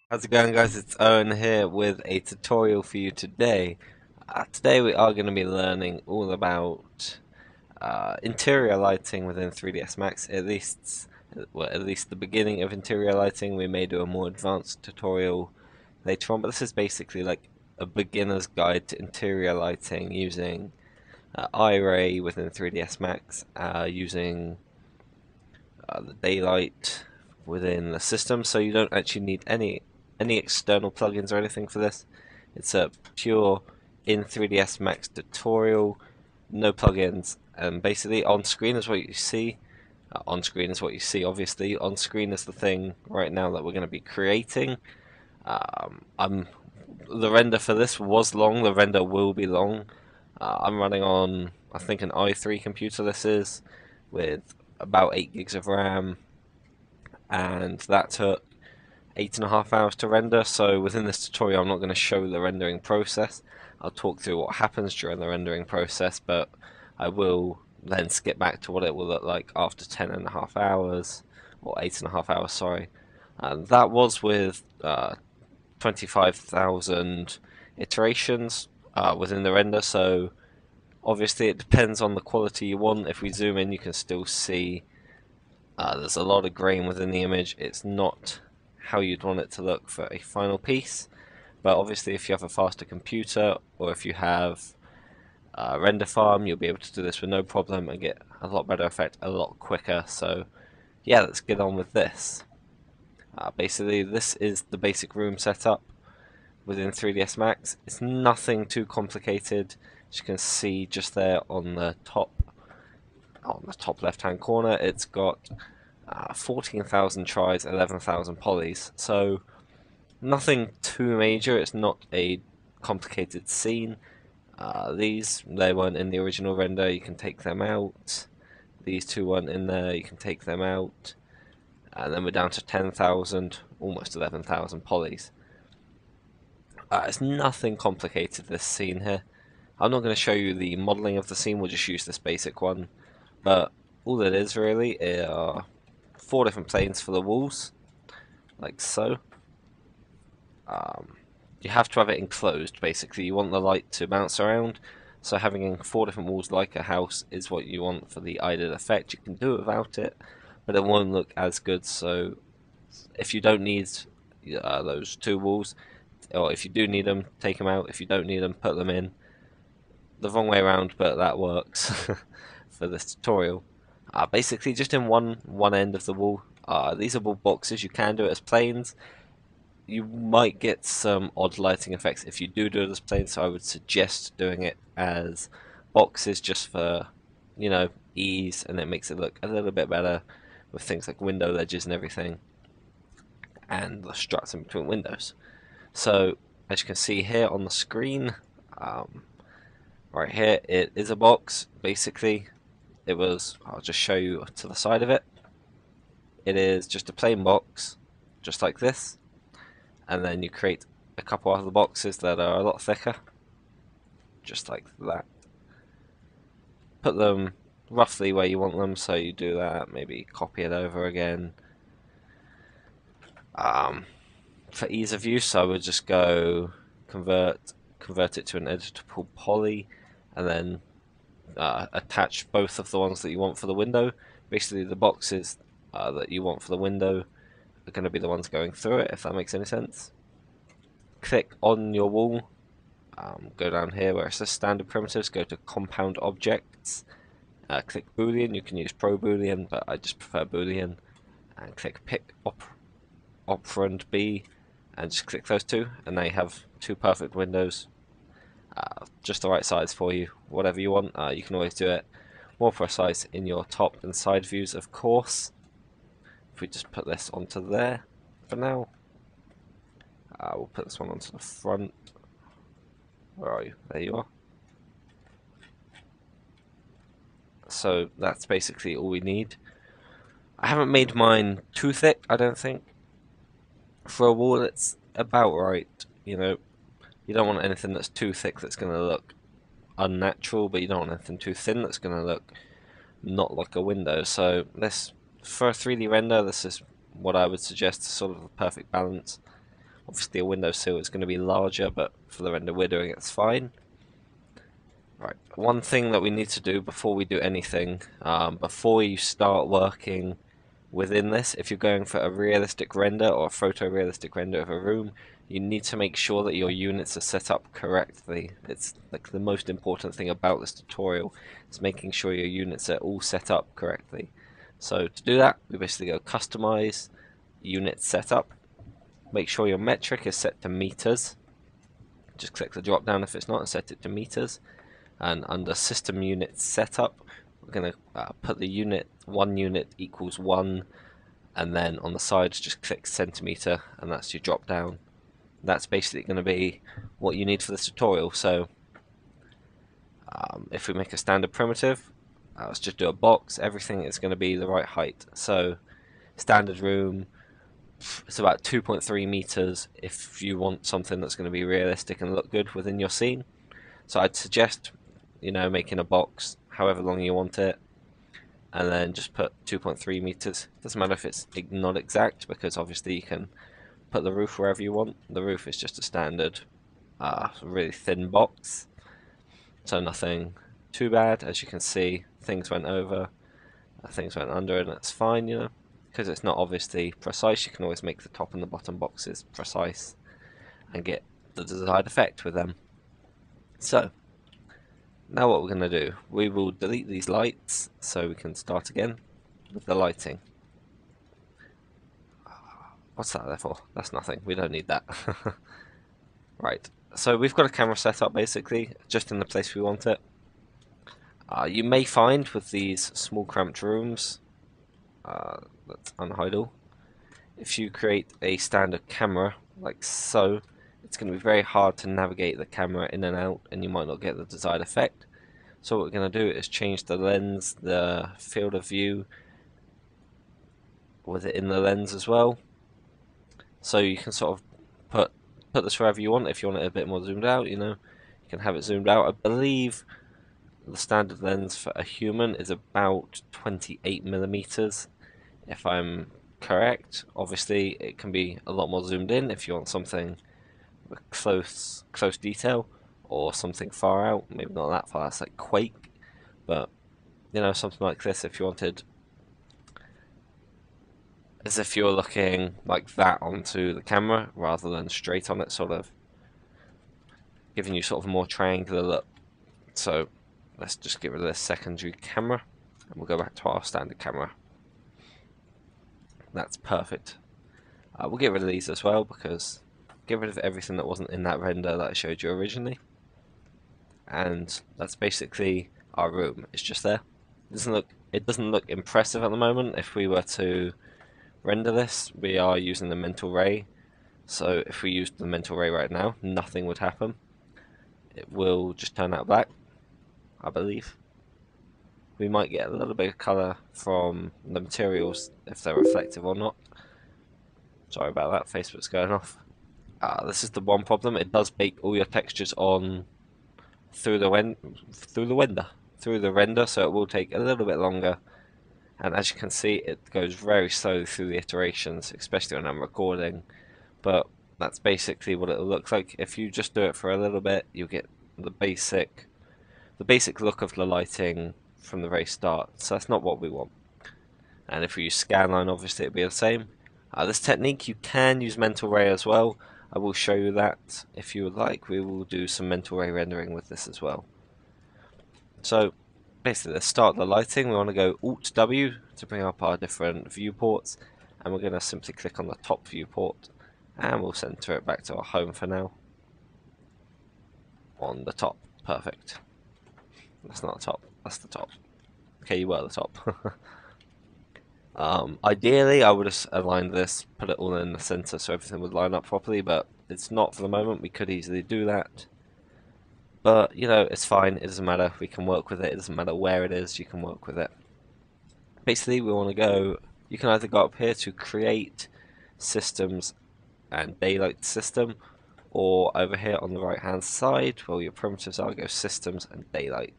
How's it going, guys? It's Owen here with a tutorial for you today. Today we are going to be learning all about interior lighting within 3ds Max. At least the beginning of interior lighting. We may do a more advanced tutorial later on, but this is basically like a beginner's guide to interior lighting using iray within 3ds Max, using the daylight within the system, so you don't actually need any external plugins or anything for this. It's a pure in 3ds Max tutorial, no plugins, and basically on screen is what you see. On screen is what you see, obviously. On screen is the thing right now that we're going to be creating. I'm The render for this was long. The render will be long. I'm running on, I think, an i3 computer. This is with about 8 gigs of RAM, and that took 8.5 hours to render. So within this tutorial, I'm not going to show the rendering process. I'll talk through what happens during the rendering process, but I will then skip back to what it will look like after 10.5 hours, or 8.5 hours, sorry. And that was with 25,000 iterations within the render, so obviously it depends on the quality you want. If we zoom in, you can still see there's a lot of grain within the image. It's not how you'd want it to look for a final piece, but obviously if you have a faster computer, or if you have a render farm, you'll be able to do this with no problem and get a lot better effect a lot quicker. So yeah, let's get on with this. Basically, this is the basic room setup within 3ds Max. It's nothing too complicated. As you can see just there on the top left hand corner, it's got 14,000 tries, 11,000 polys. So nothing too major. It's not a complicated scene. They weren't in the original render. You can take them out. These two weren't in there. You can take them out. And then we're down to 10,000, almost 11,000 polys. It's nothing complicated, this scene here. I'm not going to show you the modeling of the scene. We'll just use this basic one. But all it is really are 4 different planes for the walls, like so. You have to have it enclosed, basically. You want the light to bounce around, so having 4 different walls like a house is what you want for the added effect. You can do it without it, but it won't look as good. So if you don't need those 2 walls, or if you do need them, take them out. If you don't need them, put them in. The wrong way around, but that works for this tutorial. Basically, just in one end of the wall. These are all boxes. You can do it as planes. You might get some odd lighting effects if you do it as planes, so I would suggest doing it as boxes just for, ease, and it makes it look a little bit better with things like window ledges and everything, and the struts in between windows. So, as you can see here on the screen, right here, it is a box, basically. I'll just show you to the side of it. It is just a plain box, just like this. And then you create a couple other boxes that are a lot thicker, just like that. Put them roughly where you want them, so you do that, maybe copy it over again. For ease of use, I would just go convert it to an editable poly, and then attach both of the ones that you want for the window. Basically, the boxes that you want for the window are going to be the ones going through it, if that makes any sense. Click on your wall, go down here where it says standard primitives, go to compound objects, click boolean. You can use pro boolean, but I just prefer boolean, and click pick operand B, and just click those 2, and they have 2 perfect windows, just the right size for you. Whatever you want, you can always do it more precise in your top and side views, of course. If we just put this onto there for now, we'll put this one onto the front. Where are you? There you are. So that's basically all we need. I haven't made mine too thick, I don't think. For a wall, it's about right. You don't want anything that's too thick that's going to look unnatural, but you don't want anything too thin that's going to look not like a window. So this, for a 3D render, this is what I would suggest, sort of the perfect balance. Obviously a windowsill is going to be larger, but for the render we're doing it's fine. Right, one thing that we need to do before we do anything, before you start working within this, if you're going for a realistic render or a photorealistic render of a room, you need to make sure that your units are set up correctly. It's like the most important thing about this tutorial, is making sure your units are all set up correctly. So to do that, we basically go customize, unit setup, make sure your metric is set to meters. Just click the drop down if it's not and set it to meters. And under system unit setup, we're going to put the unit 1 unit equals 1, and then on the sides just click centimeter, and that's your drop down. That's basically going to be what you need for this tutorial. So if we make a standard primitive, let's just do a box. Everything is going to be the right height. So standard room, it's about 2.3 meters if you want something that's going to be realistic and look good within your scene. So I'd suggest, making a box however long you want it, and then just put 2.3 meters. Doesn't matter if it's not exact, because obviously you can put the roof wherever you want. The roof is just a standard, really thin box, so nothing too bad. As you can see, things went over, things went under, and that's fine, because it's not obviously precise. You can always make the top and the bottom boxes precise and get the desired effect with them. So now what we're going to do, we will delete these lights so we can start again with the lighting. What's that there for? That's nothing, we don't need that. Right, so we've got a camera set up basically, just in the place we want it. You may find with these small cramped rooms, let's unhide all, if you create a standard camera like so, it's going to be very hard to navigate the camera in and out, and you might not get the desired effect. So what we're going to do is change the lens, the field of view with it in the lens as well. So you can sort of put this wherever you want. If you want it a bit more zoomed out, you can have it zoomed out. I believe the standard lens for a human is about 28mm, if I'm correct. Obviously it can be a lot more zoomed in if you want something with close detail, or something far out, maybe not that far, it's like Quake, but something like this, if you wanted, as if you're looking like that onto the camera rather than straight on it, sort of giving you sort of a more triangular look. So let's just get rid of this secondary camera and we'll go back to our standard camera. That's perfect. We'll get rid of these as well, because get rid of everything that wasn't in that render that I showed you originally. And that's basically our room. It's just there. It doesn't look impressive at the moment. If we were to render this, we are using the mental ray. So if we used the mental ray right now, nothing would happen. It will just turn out black, I believe. We might get a little bit of colour from the materials if they're reflective or not. Sorry about that, Facebook's going off. This is the one problem. It does bake all your textures on through the render, so it will take a little bit longer. And as you can see, it goes very slowly through the iterations, especially when I'm recording. But that's basically what it will look like. If you just do it for a little bit, you'll get the basic look of the lighting from the very start. So that's not what we want. And if we use scanline, obviously it'll be the same. This technique, you can use mental ray as well. I will show you that if you would like. We will do some mental ray rendering with this as well. So basically, let's start the lighting. We want to go Alt W to bring up our different viewports, and we're going to simply click on the top viewport, and we'll center it back to our home for now. On the top, perfect. That's not the top, that's the top. Okay, you were the top. Ideally, I would have aligned this, put it all in the center so everything would line up properly, but it's not for the moment. We could easily do that. But, it's fine. It doesn't matter. We can work with it. It doesn't matter where it is. You can work with it. Basically, we want to go... You can either go up here to create systems and daylight system, or over here on the right-hand side, where your primitives are, go systems and daylight.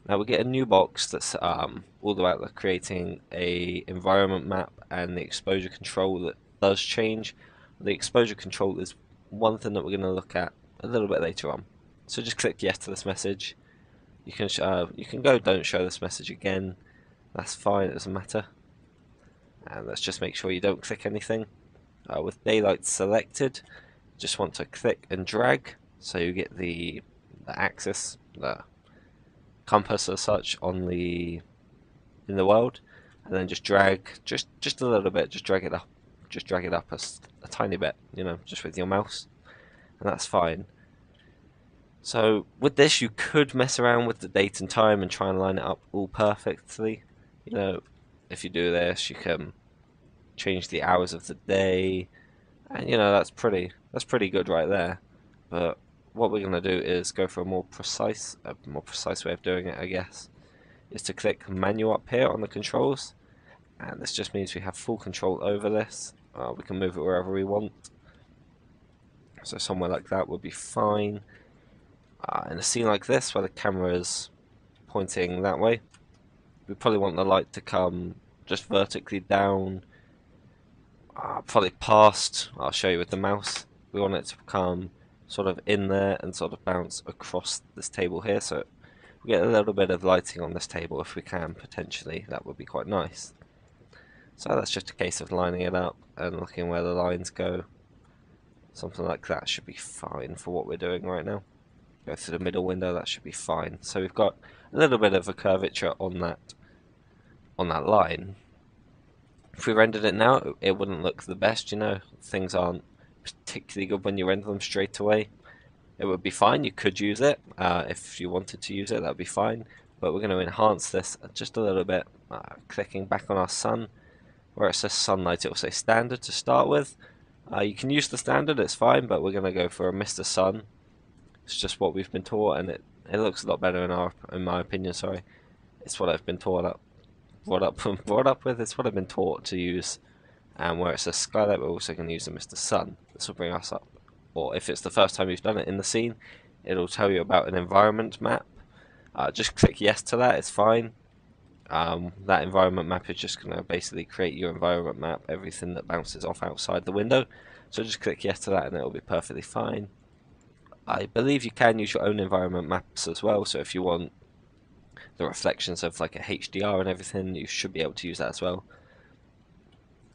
Now we get a new box that's all about creating a environment map and the exposure control that does change The exposure control is one thing that we're going to look at a little bit later on. So just click yes to this message. You can go don't show this message again. That's fine, it doesn't matter. And let's just make sure you don't click anything. With daylight selected, just want to click and drag so you get the axis, the compass as such in the world, and then just drag just a little bit, just drag it up a tiny bit, just with your mouse, and that's fine. So with this, you could mess around with the date and time and try and line it up all perfectly. If you do this, you can change the hours of the day, and that's pretty good right there. But what we're going to do is go for a more precise way of doing it, I guess, is to click manual up here on the controls, and this just means we have full control over this. We can move it wherever we want, so somewhere like that would be fine. In a scene like this where the camera is pointing that way, we probably want the light to come just vertically down, probably past, I'll show you with the mouse. We want it to come sort of in there and sort of bounce across this table here, so we get a little bit of lighting on this table if we can, potentially. That would be quite nice. So that's just a case of lining it up and looking where the lines go. Something like that should be fine for what we're doing right now. Go through the middle window, that should be fine. So we've got a little bit of a curvature on that line. If we rendered it now, it wouldn't look the best, Things aren't particularly good when you render them straight away. It would be fine, you could use it. If you wanted to use it, that would be fine. But we're going to enhance this just a little bit. Clicking back on our sun, where it says sunlight, it will say standard to start with. You can use the standard, it's fine, but we're going to go for a Mr. Sun. It's just what we've been taught, and it looks a lot better in my opinion. Sorry, it's what I've been brought up with. It's what I've been taught to use. And where it says skylight, we're also going to use the Mr. Sun. This will bring us up, or if it's the first time you've done it in the scene, it'll tell you about an environment map. Just click yes to that. It's fine. That environment map is just going to basically create your environment map, everything that bounces off outside the window. So just click yes to that, and it'll be perfectly fine. I believe you can use your own environment maps as well, so if you want the reflections of like a HDR and everything, you should be able to use that as well.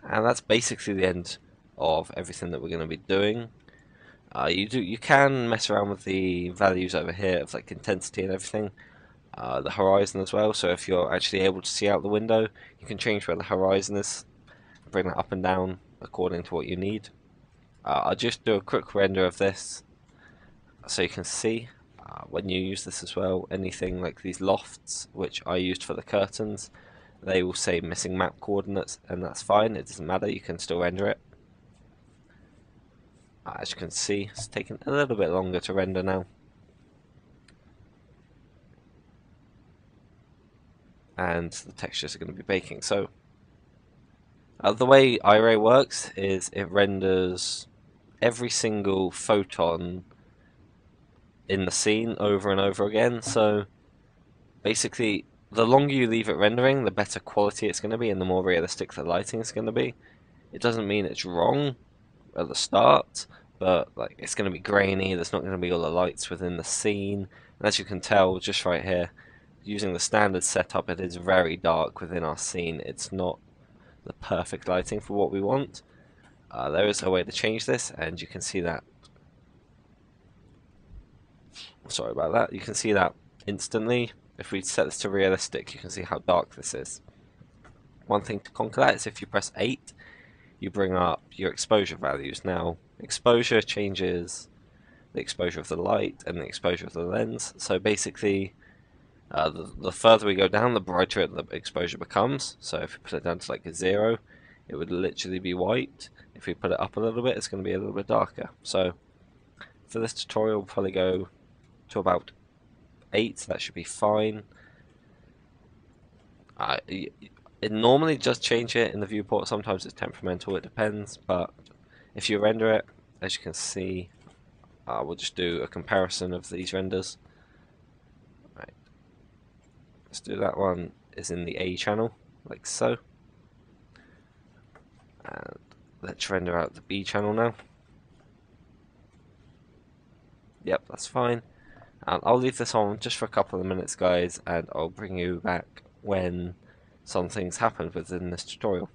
And that's basically the end of everything that we're going to be doing. You can mess around with the values over here of like intensity and everything, the horizon as well. So if you're actually able to see out the window, you can change where the horizon is, bring that up and down according to what you need. I'll just do a quick render of this so you can see when you use this as well. Anything like these lofts, which I used for the curtains, they will say missing map coordinates, and that's fine, it doesn't matter, you can still render it. As you can see, it's taking a little bit longer to render now. And the textures are going to be baking. So the way iray works is it renders every single photon in the scene over and over again. So basically, the longer you leave it rendering, the better quality it's going to be and the more realistic the lighting is going to be. It doesn't mean it's wrong at the start, but like it's going to be grainy, there's not going to be all the lights within the scene. And as you can tell just right here, using the standard setup, it is very dark within our scene. It's not the perfect lighting for what we want. There is a way to change this, and you can see that. Sorry about that. You can see that instantly. If we set this to realistic, you can see how dark this is. One thing to conquer that is if you press 8, you bring up your exposure values. Now, exposure changes the exposure of the light and the exposure of the lens. So basically, the further we go down, the brighter the exposure becomes. So if we put it down to like a 0, it would literally be white. If we put it up a little bit, it's going to be a little bit darker. So for this tutorial, we'll probably go to about 8. That should be fine. It normally does change it in the viewport. Sometimes it's temperamental, it depends. But if you render it, as you can see, we'll just do a comparison of these renders. Right. Let's do that one is in the A channel, like so. And let's render out the B channel now. Yep, that's fine. And I'll leave this on just for a couple of minutes, guys, and I'll bring you back when something's happened within this tutorial.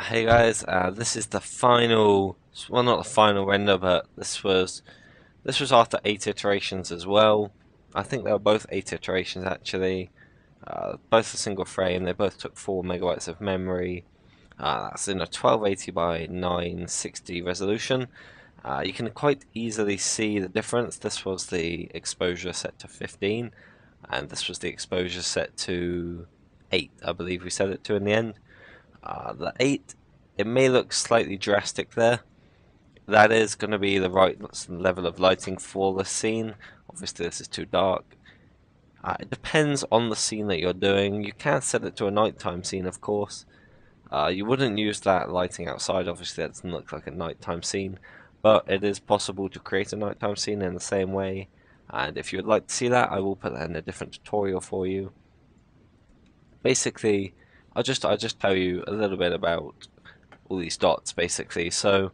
Hey guys, this is the final, well, not the final render, but this was after 8 iterations as well. I think they were both 8 iterations actually. Both a single frame. They both took 4 megabytes of memory. That's in a 1280 by 960 resolution. You can quite easily see the difference. This was the exposure set to 15, and this was the exposure set to 8, I believe we set it to in the end. The 8, it may look slightly drastic there. That is going to be the right level of lighting for the scene. Obviously this is too dark. It depends on the scene that you're doing. You can set it to a nighttime scene, of course. You wouldn't use that lighting outside, obviously that doesn't look like a nighttime scene, but it is possible to create a nighttime scene in the same way, and if you would like to see that, I will put that in a different tutorial for you. Basically, I'll just tell you a little bit about all these dots, basically. So,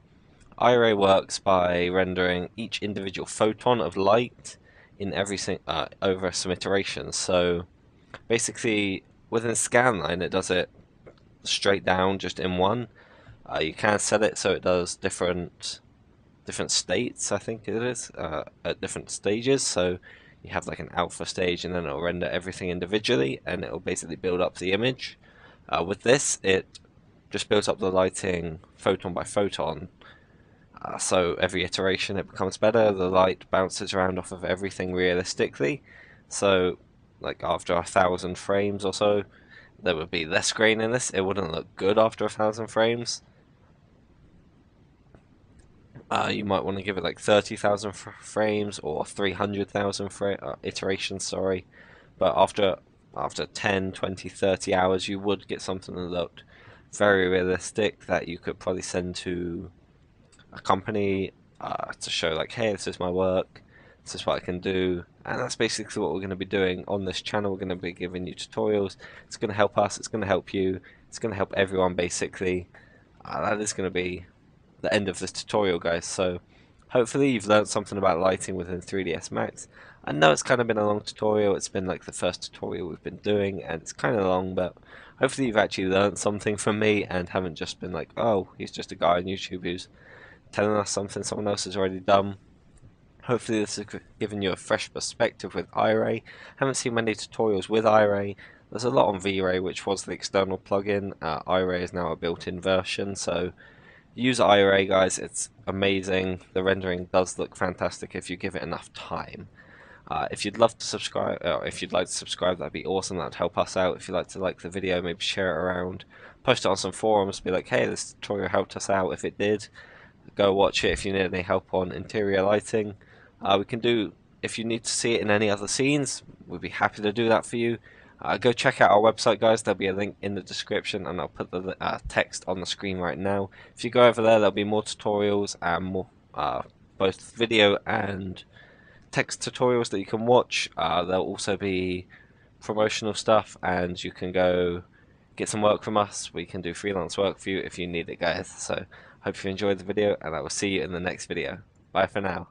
iray works by rendering each individual photon of light in over some iterations. So, basically, within a scan line, it does it straight down just in one. You can set it so it does different states, I think it is, at different stages. So you have like an alpha stage, and then it'll render everything individually, and it'll basically build up the image. With this, it just builds up the lighting photon by photon. So every iteration it becomes better. The light bounces around off of everything realistically. So like after 1,000 frames or so, there would be less grain in this. It wouldn't look good after 1,000 frames. You might want to give it like 30,000 frames or 300,000 iterations, sorry. But after 10, 20, 30 hours, you would get something that looked very realistic that you could probably send to a company to show like, hey, this is my work, this is what I can do. And that's basically what we're going to be doing on this channel. We're going to be giving you tutorials. It's going to help us, it's going to help you, it's going to help everyone basically. That is going to be the end of this tutorial, guys. So hopefully you've learned something about lighting within 3ds Max. I know it's kind of been a long tutorial. It's been like the first tutorial we've been doing, and it's kind of long, but hopefully you've actually learned something from me and haven't just been like, oh, he's just a guy on YouTube who's telling us something someone else has already done. Hopefully this has given you a fresh perspective with iray. Haven't seen many tutorials with iray. There's a lot on V-Ray, which was the external plugin. iray is now a built-in version, so use iray, guys. It's amazing. The rendering does look fantastic if you give it enough time. If you'd love to subscribe, or if you'd like to subscribe, that'd be awesome. That'd help us out. If you'd like to like the video, maybe share it around, post it on some forums, be like, hey, this tutorial helped us out. If it did, go watch it. If you need any help on interior lighting, we can do. If you need to see it in any other scenes, we'd be happy to do that for you. Go check out our website, guys. There'll be a link in the description, and I'll put the text on the screen right now. If you go over there, there'll be more tutorials and more both video and text tutorials that you can watch. There'll also be promotional stuff, and you can go get some work from us. We can do freelance work for you if you need it, guys. So hope you enjoyed the video, and I will see you in the next video. Bye for now.